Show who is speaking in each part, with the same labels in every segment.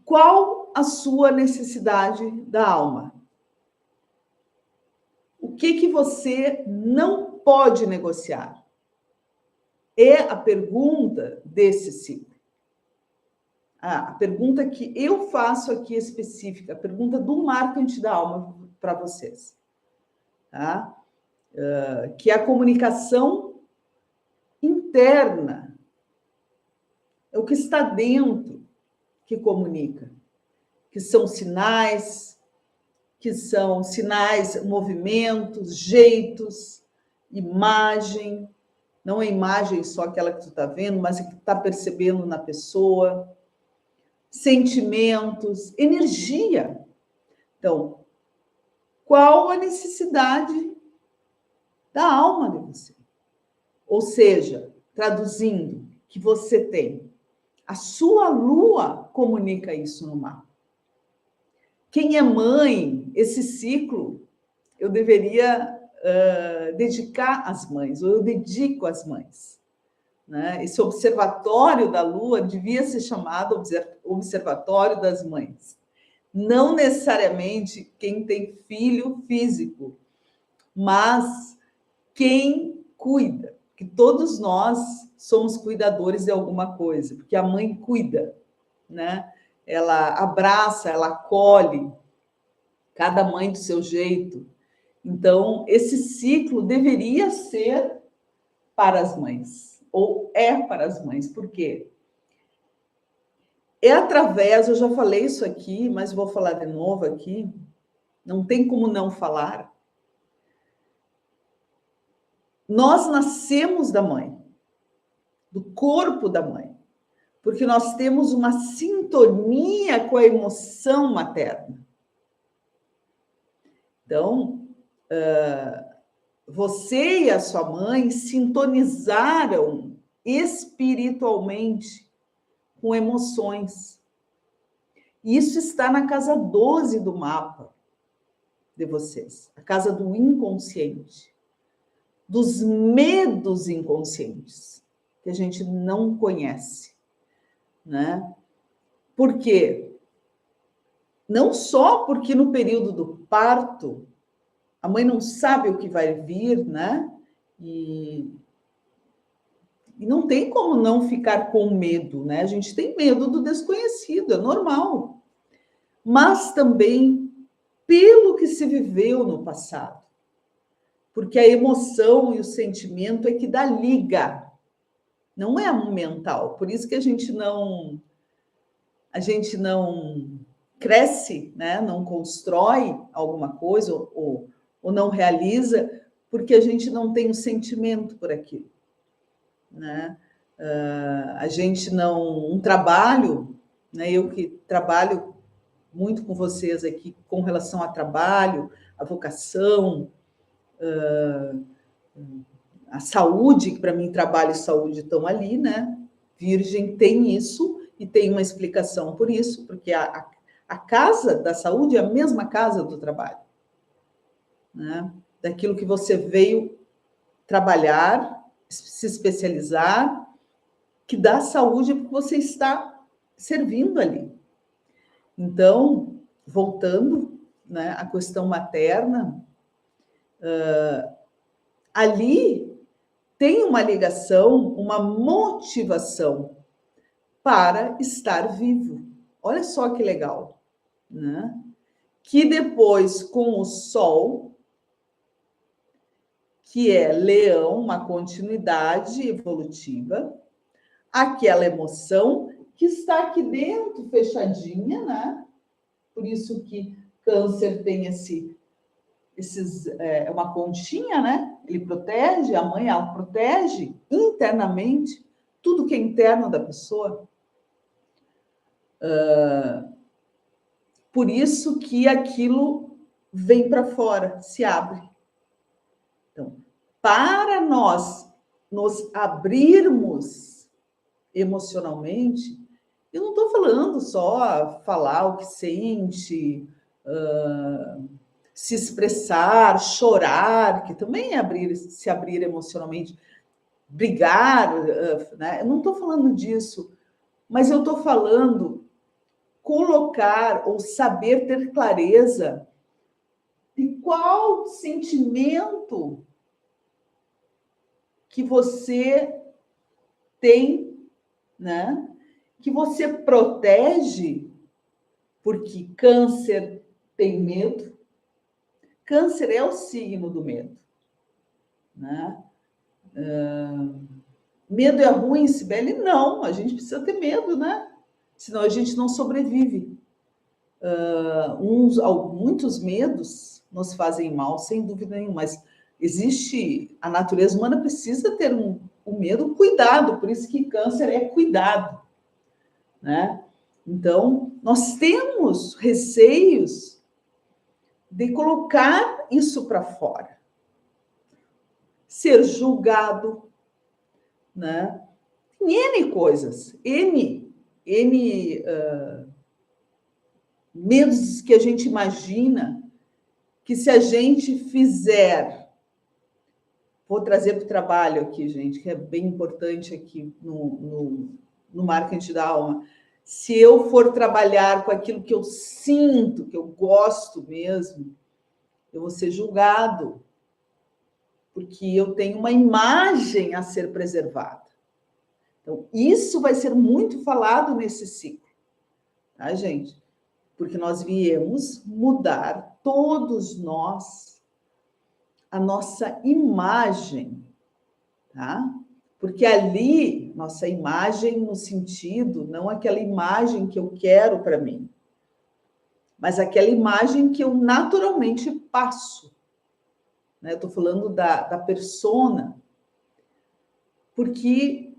Speaker 1: qual a sua necessidade da alma? O que você não pode negociar? É a pergunta desse ciclo. A pergunta que eu faço aqui específica, a pergunta do marcante da alma para vocês. Tá? Que é a comunicação interna. É o que está dentro que comunica. Que são sinais, movimentos, jeitos, imagem. Não é imagem só aquela que tu está vendo, mas que tu está percebendo na pessoa. Sentimentos, energia. Então, qual a necessidade da alma de você? Ou seja, traduzindo, que você tem. A sua lua comunica isso no mapa. Quem é mãe, esse ciclo, eu deveria dedicar às mães, ou eu dedico às mães. Né? Esse observatório da lua devia ser chamado Observatório das Mães. Não necessariamente quem tem filho físico, mas quem cuida, que todos nós somos cuidadores de alguma coisa, porque a mãe cuida, né? Ela abraça, ela acolhe, cada mãe do seu jeito. Então, esse ciclo deveria ser para as mães, ou é para as mães. Por quê? É através, eu já falei isso aqui, mas vou falar de novo aqui, não tem como não falar. Nós nascemos da mãe, do corpo da mãe, porque nós temos uma sintonia com a emoção materna. Então, você e a sua mãe sintonizaram espiritualmente com emoções. Isso está na casa 12 do mapa de vocês, a casa do inconsciente, dos medos inconscientes, que a gente não conhece, né? Por quê? Não só porque no período do parto, a mãe não sabe o que vai vir, né? E não tem como não ficar com medo, né? A gente tem medo do desconhecido, é normal. Mas também pelo que se viveu no passado. Porque a emoção e o sentimento é que dá liga. Não é o mental. Por isso que a gente não cresce, né? Não constrói alguma coisa ou não realiza, porque a gente não tem o sentimento por aquilo. Né? A gente não... Um trabalho, né? Eu que trabalho muito com vocês aqui com relação a trabalho, a vocação, a saúde, que para mim trabalho e saúde estão ali, né? Virgem tem isso e tem uma explicação por isso, porque a casa da saúde é a mesma casa do trabalho, né? Daquilo que você veio trabalhar, se especializar, que dá saúde porque você está servindo ali. Então, voltando, né, à questão materna, ali tem uma ligação, uma motivação para estar vivo. Olha só que legal, né? Que depois, com o Sol, que é Leão, uma continuidade evolutiva, aquela emoção que está aqui dentro, fechadinha, né? Por isso que Câncer tem é uma conchinha, né? Ele protege, a mãe, ela protege internamente tudo que é interno da pessoa. Por isso que aquilo vem para fora, se abre. Então, para nós nos abrirmos emocionalmente, eu não estou falando só falar o que sente, se expressar, chorar, que também é se abrir emocionalmente, brigar, né? Eu não estou falando disso, mas eu estou falando colocar ou saber ter clareza de qual sentimento que você tem, né? Que você protege, porque câncer tem medo. Câncer é o signo do medo, né? Medo é ruim, Sibeli? Não, a gente precisa ter medo, né? Senão a gente não sobrevive. Muitos medos nos fazem mal, sem dúvida nenhuma, mas a natureza humana precisa ter um medo, cuidado, por isso que câncer é cuidado, né? Então, nós temos receios de colocar isso para fora. Ser julgado, né? N coisas, N medos que a gente imagina que se a gente fizer... Vou trazer para o trabalho aqui, gente, que é bem importante aqui no marketing da alma. Se eu for trabalhar com aquilo que eu sinto, que eu gosto mesmo, eu vou ser julgado, porque eu tenho uma imagem a ser preservada. Então, isso vai ser muito falado nesse ciclo, tá, gente? Porque nós viemos mudar, todos nós, a nossa imagem, tá? Porque ali, nossa imagem no sentido, não aquela imagem que eu quero para mim, mas aquela imagem que eu naturalmente passo, né? Eu estou falando da persona, porque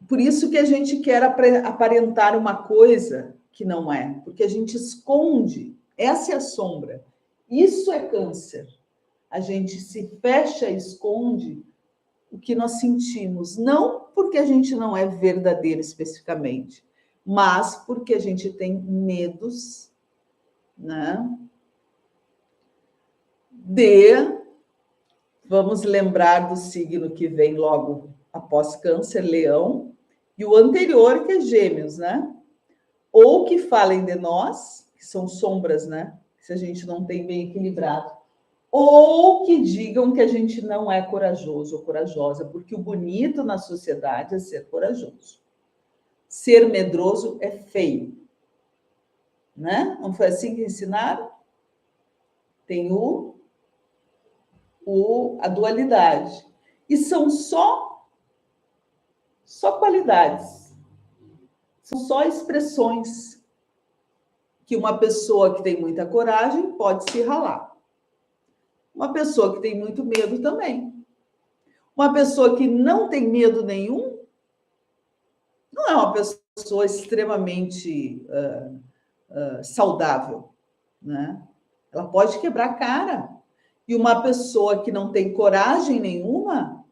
Speaker 1: por isso que a gente quer aparentar uma coisa que não é, porque a gente esconde, essa é a sombra, isso é câncer. A gente se fecha, esconde o que nós sentimos, não porque a gente não é verdadeiro especificamente, mas porque a gente tem medos, né? Vamos lembrar do signo que vem logo após Câncer, Leão, e o anterior, que é Gêmeos, né? Ou que falem de nós, que são sombras, né? Se a gente não tem bem equilibrado. Ou que digam que a gente não é corajoso ou corajosa, porque o bonito na sociedade é ser corajoso. Ser medroso é feio, né? Não foi assim que ensinaram? Tem a dualidade. E são só qualidades. São só expressões que uma pessoa que tem muita coragem pode se ralar. Uma pessoa que tem muito medo também. Uma pessoa que não tem medo nenhum não é uma pessoa extremamente saudável, né? Ela pode quebrar a cara. E uma pessoa que não tem coragem nenhuma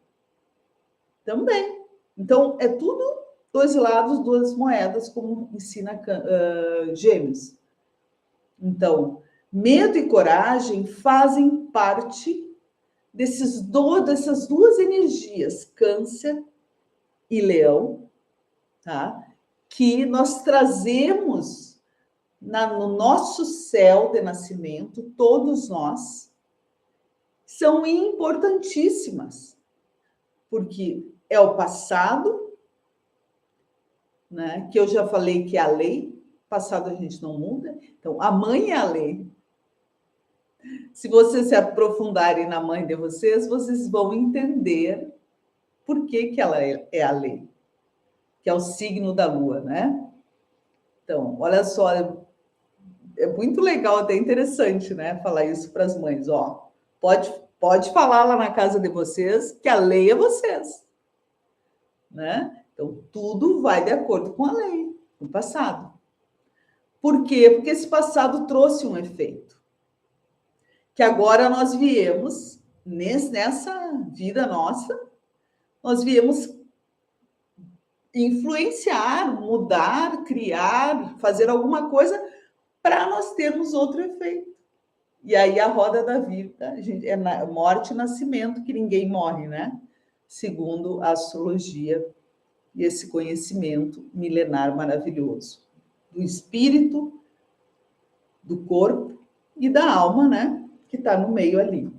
Speaker 1: também. Então, é tudo dois lados, duas moedas, como ensina Gêmeos. Então, medo e coragem fazem parte dessas duas energias, Câncer e Leão, tá? Que nós trazemos no nosso céu de nascimento, todos nós, são importantíssimas, porque é o passado, né? Que eu já falei que é a lei, passado a gente não muda, então a mãe é a lei. Se vocês se aprofundarem na mãe de vocês, vocês vão entender por que ela é a lei, que é o signo da lua, né? Então, olha só, é muito legal, até interessante, né? Falar isso para as mães, ó. Pode falar lá na casa de vocês que a lei é vocês, né? Então, tudo vai de acordo com a lei, com o passado. Por quê? Porque esse passado trouxe um efeito. Que agora nós viemos, nessa vida nossa, nós viemos influenciar, mudar, criar, fazer alguma coisa para nós termos outro efeito. E aí a roda da vida, é morte e nascimento, que ninguém morre, né? Segundo a astrologia e esse conhecimento milenar maravilhoso do espírito, do corpo e da alma, né? Que está no meio ali.